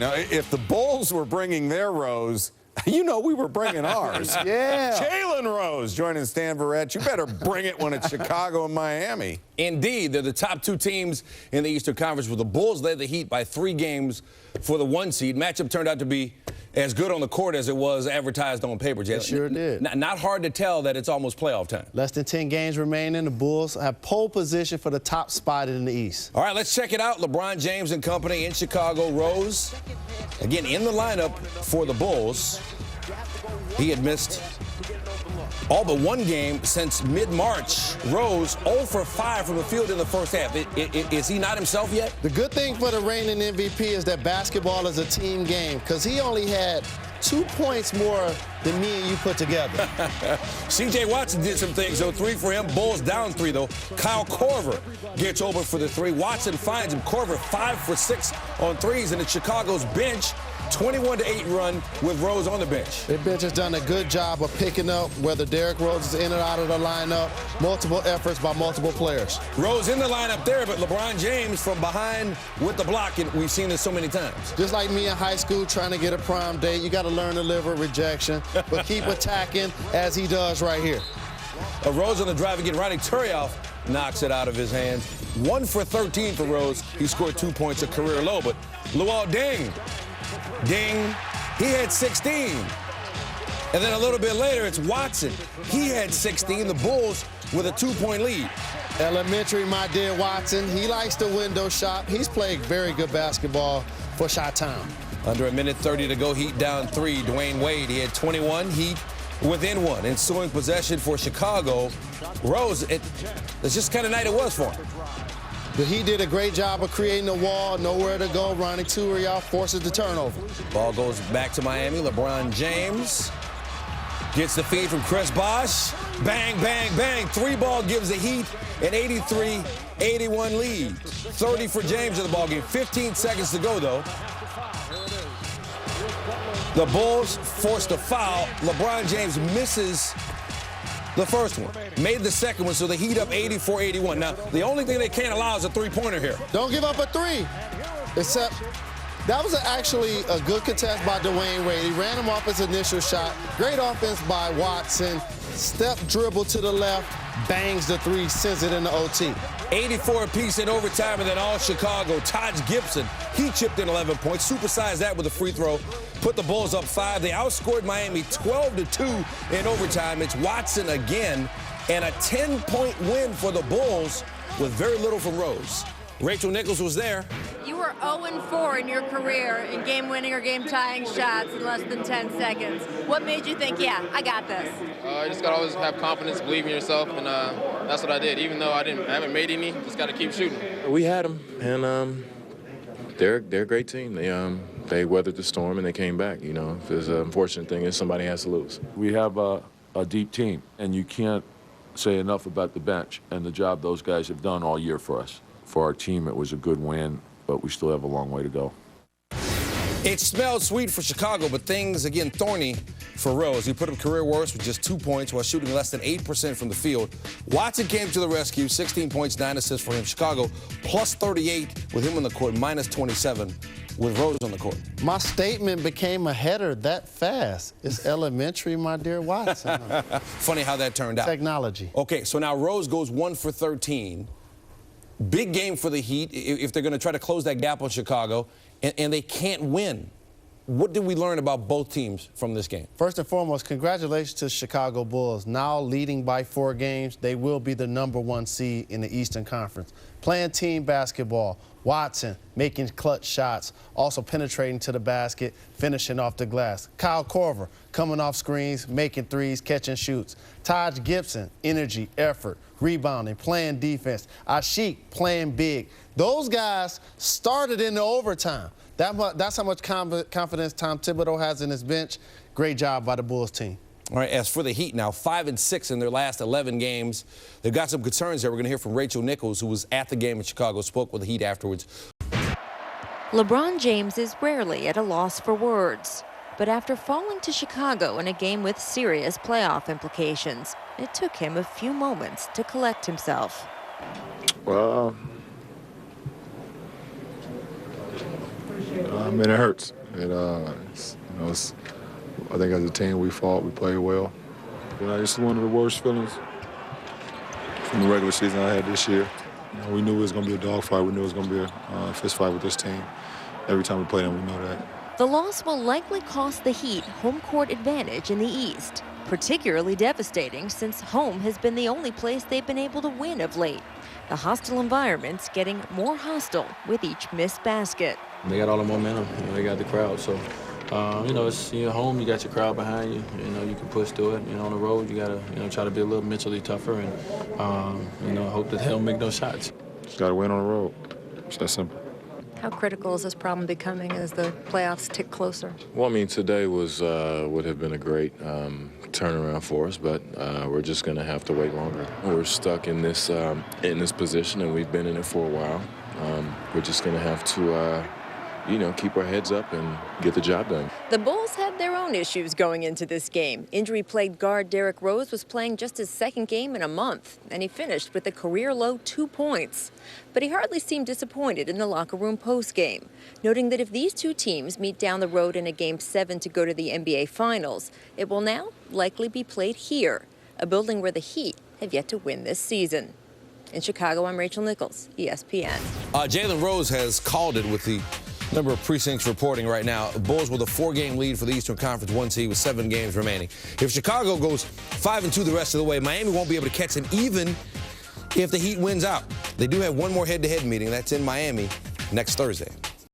Now, if the Bulls were bringing their Rose, you know we were bringing ours. Yeah. Jalen Rose joining Stan Verrett. You better bring it when it's Chicago and Miami. Indeed, they're the top two teams in the Eastern Conference, where the Bulls led the Heat by 3 games for the 1 seed. Matchup turned out to be as good on the court as it was advertised on paper, Jay. It sure did. Not hard to tell that it's almost playoff time. Less than 10 games remaining. The Bulls have pole position for the top spot in the East. All right, let's check it out. LeBron James and company in Chicago. Rose, again, in the lineup for the Bulls. He had missed all but 1 game since mid-March. Rose 0 for 5 from the field in the first half. Is he not himself yet? The good thing for the reigning MVP is that basketball is a team game, because he only had 2 points more than me and you put together. C.J. Watson did some things, though. 3 for him. Bulls down 3, though. Kyle Korver gets open for the 3. Watson finds him. Korver 5 for 6 on 3s, and it's Chicago's bench 21-8 run with Rose on the bench. The bench has done a good job of picking up whether Derrick Rose is in or out of the lineup. Multiple efforts by multiple players. Rose in the lineup there, but LeBron James from behind with the block, and we've seen this so many times. Just like me in high school trying to get a prom date, you got to learn to live with rejection, but keep attacking as he does right here. Rose on the drive again. Ronnie Turioff knocks it out of his hands. 1 for 13 for Rose. He scored 2 points, a career low, but Luol Deng. Ding, he had 16. And then a little bit later, it's Watson. He had 16. The Bulls with a 2-point lead. Elementary, my dear Watson. He likes the window shot. He's played very good basketball for Chi-Town. Under 1:30 to go, Heat down 3. Dwayne Wade, he had 21. Heat within 1. Ensuing possession for Chicago. Rose, it's just the kind of night it was for him. But he did a great job of creating a wall, nowhere to go. Ronnie Turioff forces the turnover. Ball goes back to Miami. LeBron James gets the feed from Chris Bosh. Bang, bang, bang. 3-ball gives the Heat an 83-81 lead. 30 for James in the ballgame. 15 seconds to go, though. The Bulls forced a foul. LeBron James misses the first one, made the second one, so the Heat up 84-81. Now, the only thing they can't allow is a 3-pointer here. Don't give up a 3. Except that was actually a good contest by Dwayne Wade. He ran him off his initial shot. Great offense by Watson. Step dribble to the left, bangs the 3, sends it into OT. 84 apiece in overtime, and then all Chicago. Taj Gibson, he chipped in 11 points, supersized that with a free throw, put the Bulls up 5. They outscored Miami 12-2 in overtime. It's Watson again, and a 10-point win for the Bulls with very little from Rose. Rachel Nichols was there. You were 0-4 in your career in game-winning or game-tying shots in less than 10 seconds. What made you think, yeah, I got this? You just got to always have confidence, believe in yourself, and that's what I did. Even though I haven't made any, just got to keep shooting. We had them, and they're a great team. They weathered the storm and they came back. You know, it's an unfortunate thing is somebody has to lose. We have a deep team, and you can't say enough about the bench and the job those guys have done all year for us. For our team, it was a good win, but we still have a long way to go. It smelled sweet for Chicago, but things, again, thorny for Rose. He put up career worst with just 2 points while shooting less than 8% from the field. Watson came to the rescue, 16 points, 9 assists for him. Chicago plus 38 with him on the court, minus 27 with Rose on the court. My statement became a header that fast. It's elementary, my dear Watson. Funny how that turned out. Technology. Okay, so now Rose goes 1 for 13. Big game for the Heat if they're going to try to close that gap on Chicago, and they can't win. What did we learn about both teams from this game? First and foremost, congratulations to Chicago Bulls. Now leading by 4 games, they will be the #1 seed in the Eastern Conference. Playing team basketball, Watson making clutch shots, also penetrating to the basket, finishing off the glass. Kyle Korver coming off screens, making 3s, catching shoots. Taj Gibson, energy, effort, rebounding, playing defense. Asik playing big. Those guys started in the overtime. That's how much confidence Tom Thibodeau has in his bench. Great job by the Bulls team. All right, as for the Heat now, 5-6 in their last 11 games. They've got some concerns there. We're going to hear from Rachel Nichols, who was at the game in Chicago, spoke with the Heat afterwards. LeBron James is rarely at a loss for words. But after falling to Chicago in a game with serious playoff implications, it took him a few moments to collect himself. Well, And it hurts. I think as a team we fought, we played well. It's one of the worst feelings from the regular season I had this year. We knew it was going to be a dogfight. We knew it was going to be a fist fight with this team. Every time we play them, we know that. The loss will likely cost the Heat home court advantage in the East. Particularly devastating since home has been the only place they've been able to win of late. The hostile environment's getting more hostile with each missed basket. They got all the momentum, they got the crowd, so it's home, you got your crowd behind you, you can push through it. On the road, you gotta try to be a little mentally tougher and hope that they don't make no shots. Just gotta win on the road. It's that simple. How critical is this problem becoming as the playoffs tick closer? Well, I mean, today would have been a great turnaround for us, but we're just going to have to wait longer. We're stuck in this position, and we've been in it for a while. We're just going to have to, keep our heads up and get the job done. The Bulls had their own issues going into this game. Injury-plagued guard Derrick Rose was playing just his second game in a month, and he finished with a career-low 2 points. But he hardly seemed disappointed in the locker room postgame, noting that if these two teams meet down the road in a Game 7 to go to the NBA Finals, it will now likely be played here, a building where the Heat have yet to win this season. In Chicago, I'm Rachel Nichols, ESPN. Jalen Rose has called it with the number of precincts reporting right now. Bulls with a 4-game lead for the Eastern Conference 1 seed with 7 games remaining. If Chicago goes 5-2 the rest of the way, Miami won't be able to catch them even if the Heat wins out. They do have one more head-to-head meeting. That's in Miami next Thursday.